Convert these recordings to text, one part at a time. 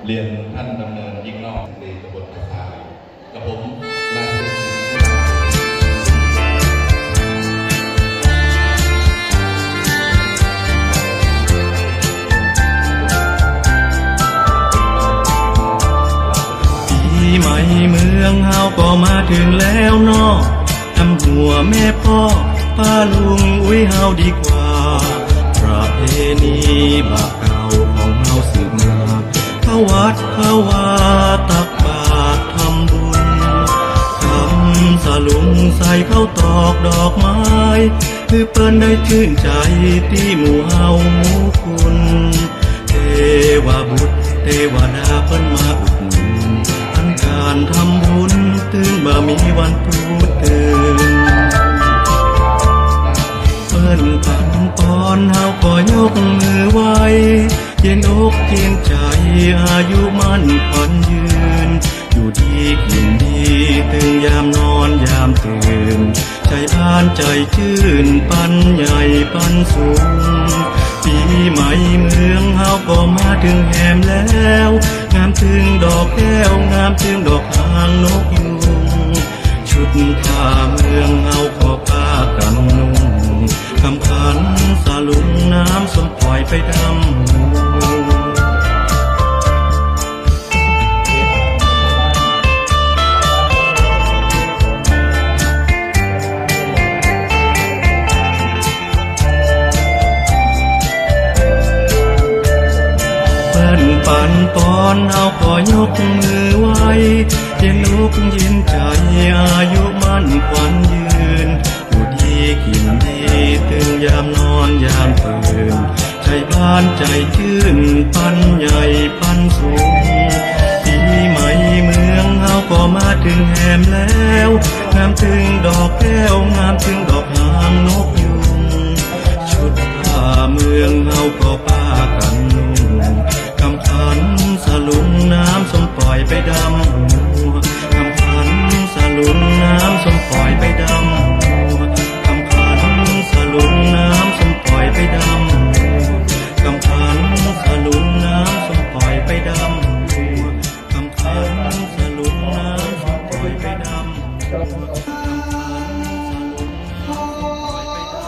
เรียนท่านดำเนินยิ่งนอกในตำบลตะคายกับผมนายสุรินทร์ปีใหม่เมืองเฮาก็มาถึงแล้วเนาะทำหัวแม่พ่อป้าลุงอุ้ยเฮาดีกว่าประเพณีบาปเก่าของเฮาสืบมาเข้าวัดเข้าวาตักบาตรทำบุญทำสลุงใส่เข้าตอกดอกไม้คือเปิ้นได้ชื่นใจที่หมู่เฮาหมู่คุณเทวบุตรเทวดาเปิ้นมาอุดหนุนทั้งการทำบุญตื่นบ่มีวันพูดตื่นเปิ้นปันปอนเฮาก็ยกมือไหว้เย็นอกเย็นใจอายุมั่นขวัญยืนอยู่ดีกินดีตื่นยามนอนยามตื่นใจอ่านใจชื่นปันใหญ่ปันสูงปีใหม่เมืองเฮาก็มาถึงแหมแล้วงามถึงดอกแก้วงามถึงดอกหางนกยูงชุดผ้าเมืองเฮาก็ผ้ากันนุ่งคำขันสาลุงน้ำสมปล่อยไปดำปันปอนเอาขอยกมือไหว้เย็นอกเย็นใจอายุมั่นขวัญยืนอยู่ดีกินดีตื่นยามนอนยามตื่นใจบ้านใจชื่นปันใหญ่ปันสูงปีใหม่เมืองเฮาก็มาถึงแหมแล้วงามถึงดอกแก้วงามถึงดอกหางนกยูงชุดผ้าเมืองเฮาก็ป้ากันนุ่งคำขันสลุงน้ำสมปล่อยไปดำหัวคำขันสลุงน้ำสมปล่อยไปดำหัวคำขันสลุงน้ำสมปล่อยไปดำหัวคำขันสลุงน้ำสมปล่อยไปดำหัวคำขันสลุงน้ำสมปล่อยไปดำหัวคำขันสลุงน้ำสมปล่อยไปดำ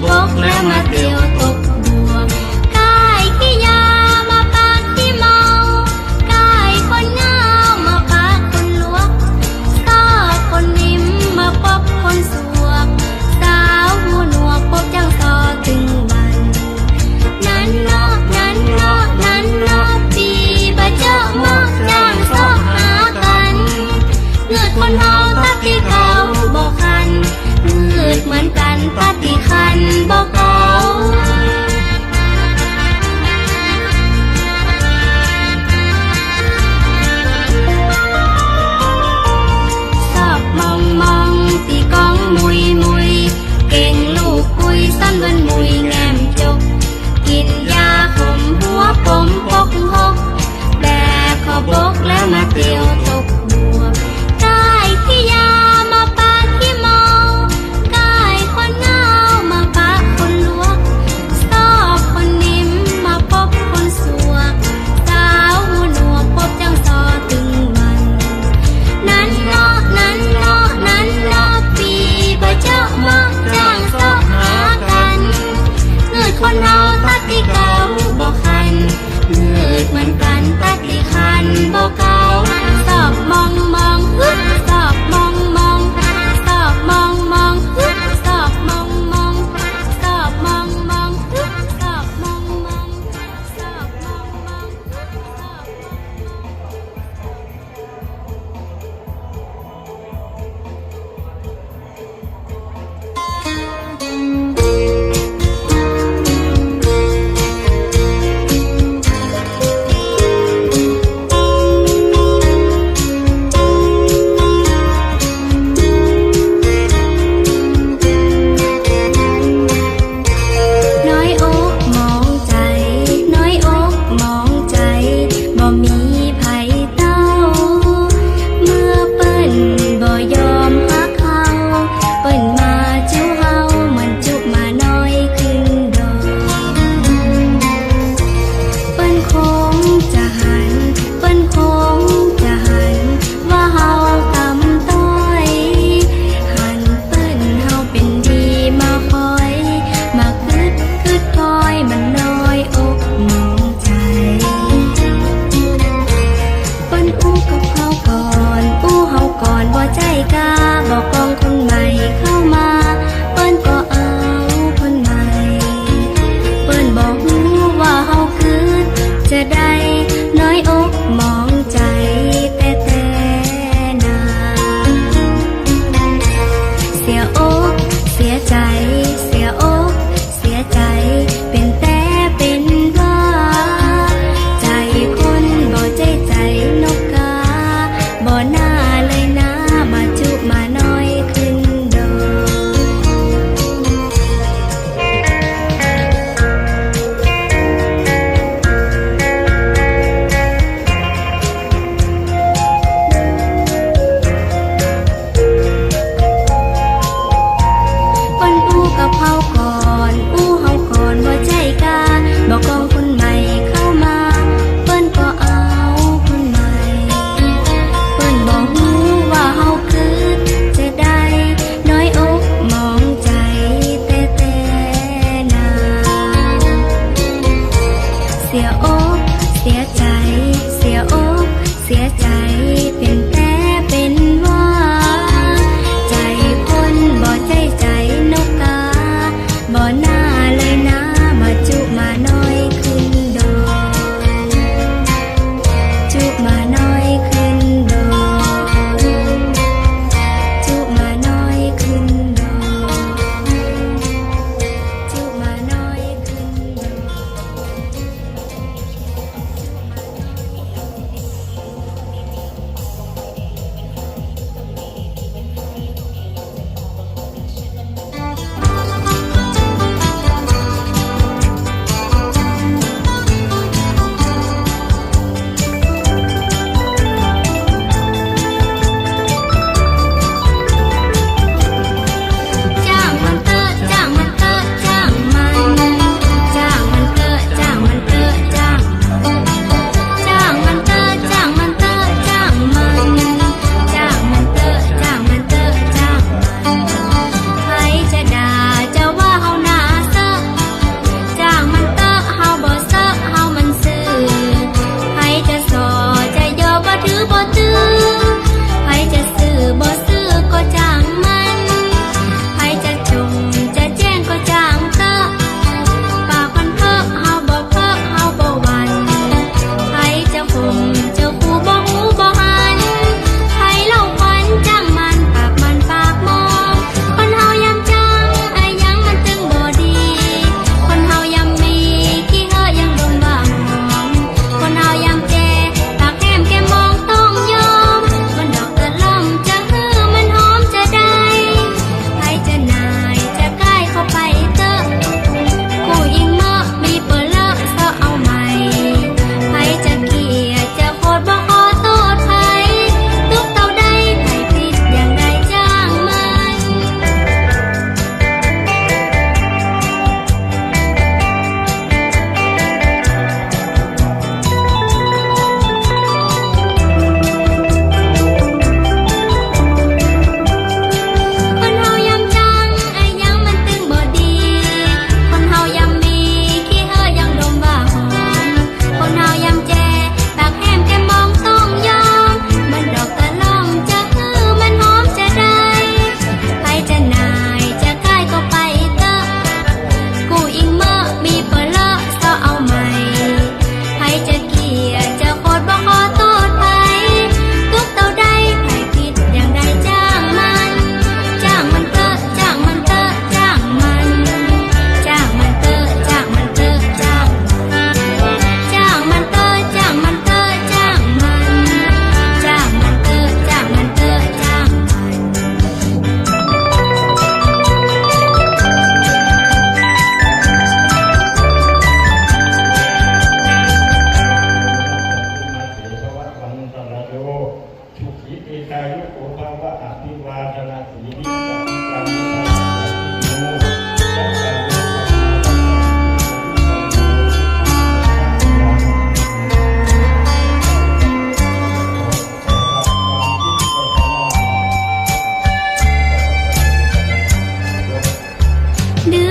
บกแล้วมาเตียวตกบวกกายขี้ยามาปากขี้เมากายคนงามมาปากคนลวกซอกคนนิ่มมาปบคนสวกสาวหูหนวกปบจังซอตึงบันนั้นเนาะนั้นเนาะนั้นเนาะปีบะเจ้ามอกจางซอกหากันเลือดคนเฮาตักที่เขาบอกคันเลือดเหมือนกันตัดที่คันบอกเขา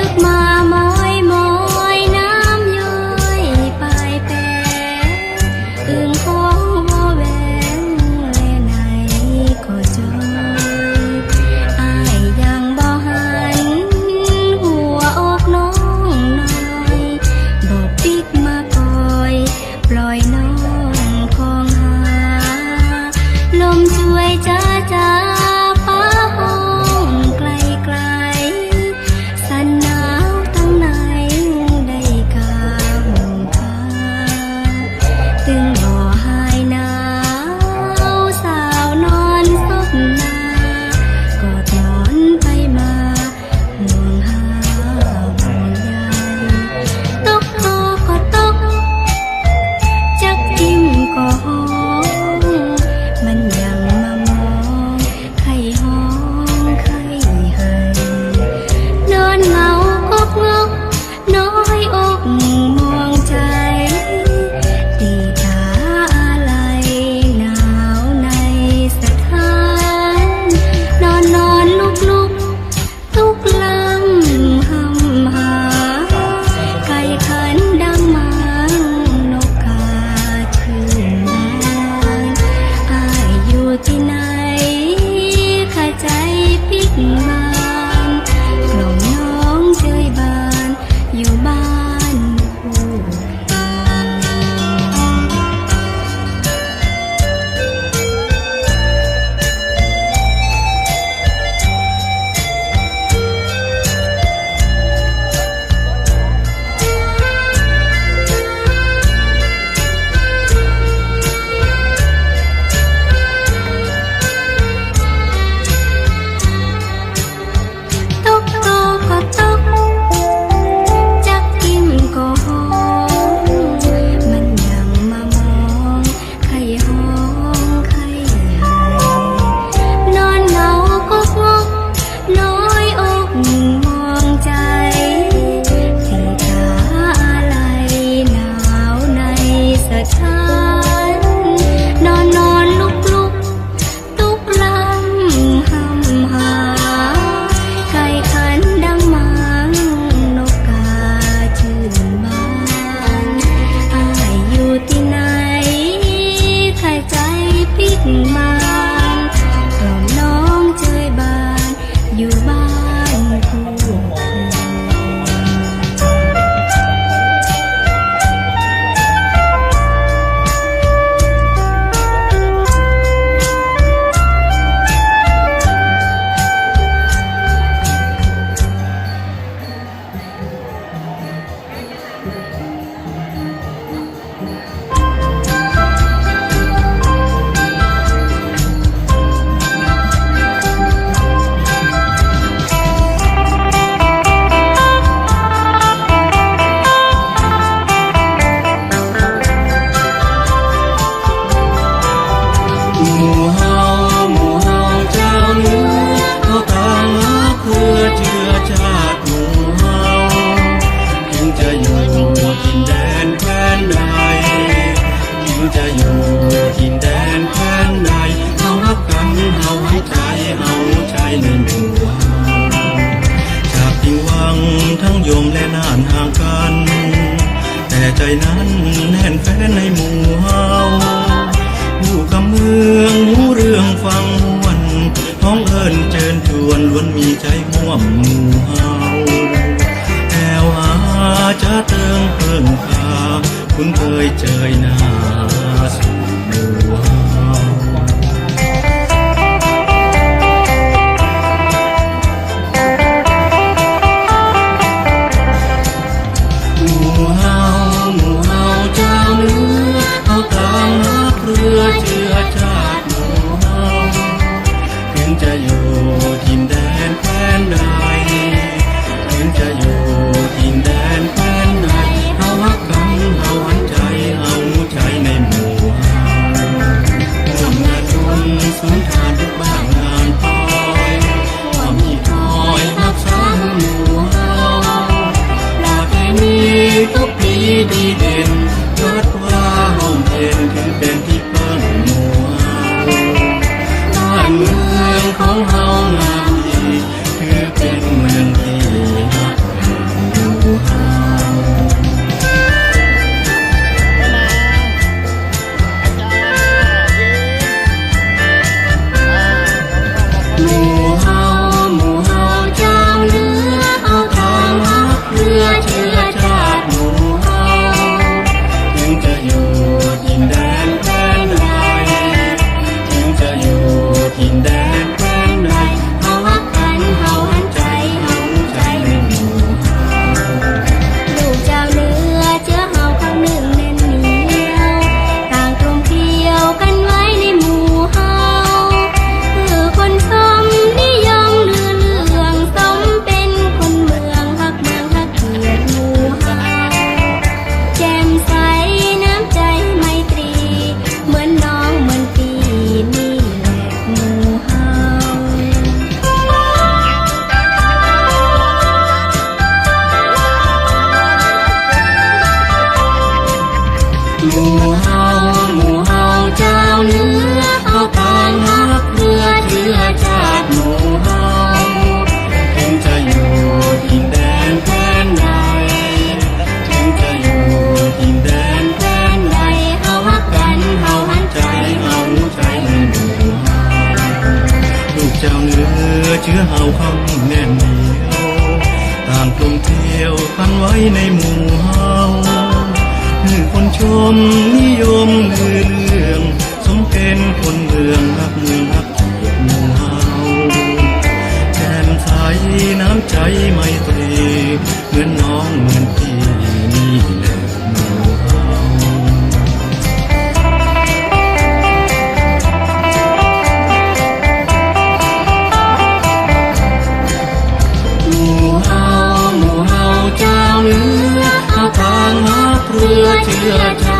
กมามอยมอยน้ำย้อยปลายแปรอึ่งของวอแหวนแลไหนก็จอยอายยังบ่หันหัวอกน้องน้อยบอกปิกมาปล่อยปล่อยน้องของหาลมช่วยจ้าจ้าฟ้าห้องไกลไกลสันหนาวตั้งไหนได้กำพาตึงบ่หายหนาวสาวนอนซบหน้ากอดหมอนไปมาห่วงหาห่วงใยตกคอก็ตกจักทิมก็หอมมันยังมามองไข้ห้องไข้ให้นอนเหงากกงกน้อยอกมองใจตีตาอะไรหนาวในสถานนอนนอนลุกลุกทุกลำหำหาไก่ขันดังมังนกกาชื่นบานอายอยู่ที่ไหนข้าใจปิกบานกล่อมน้องเชยบานอยู่บ้านคู่กันตกโตก็ตกจักทิมก็หอมมันยังมามองไข้ห้องไข้ให้นอนเหงากกงกน้อยอกมองใจที่ตาอะไรหนาวในสถานนอนนอนลุกลุกทุกลำหำหาไก่ขันดังมังนกกาชื่นบานอายอยู่ที่ไหนใครใจปิกบานกล่อมน้องเชยบานอยู่บ้านคู่คืน โยมและนานห่างกัน แต่ใจนั้นแน่นแฟ้นในหมู่เฮาอยู่กับเมืองหูเรื่องฟังม่วนห้องเอิญเชิญชวนล้วนมีใจม่วมหมู่เฮาแอวหาจะเติงเพิ่งพาคุณเคยเจยหน้าสู่หมู่เฮาเชื้อชาติหมู่เฮาถึงจะอยู่ทินแดนแคว้นใดถึงจะอยู่ทินแดนแคว้นใดเฮาฮักกันเฮาหันใจเฮาใจในหมู่เฮาร่วมงานชนสุนทานทุกบ้านงานปอยความที่คอยรักษาหมู่เฮาหลากให้มีทุกปีดีเด่นยอดว่าห้องเย็นถือเป็นที่บ้านเมืองของเฮางามดีคือเป็นเมืองที่รักเรา างกลมเกลียวกันไว้ในหมู่เฮาคือคนชมนิยมลือเรื่องสมเป็นคนเมืองรักเมืองรักเกียรติหมู่เฮาแจ่มใสน้ำใจไมตรีเหมือนน้องเหมือนพี่นี่แหละหมู่เฮา หมู่เฮาเจ้าเนื้อเอาทางมาเพื่อเชื่อใจ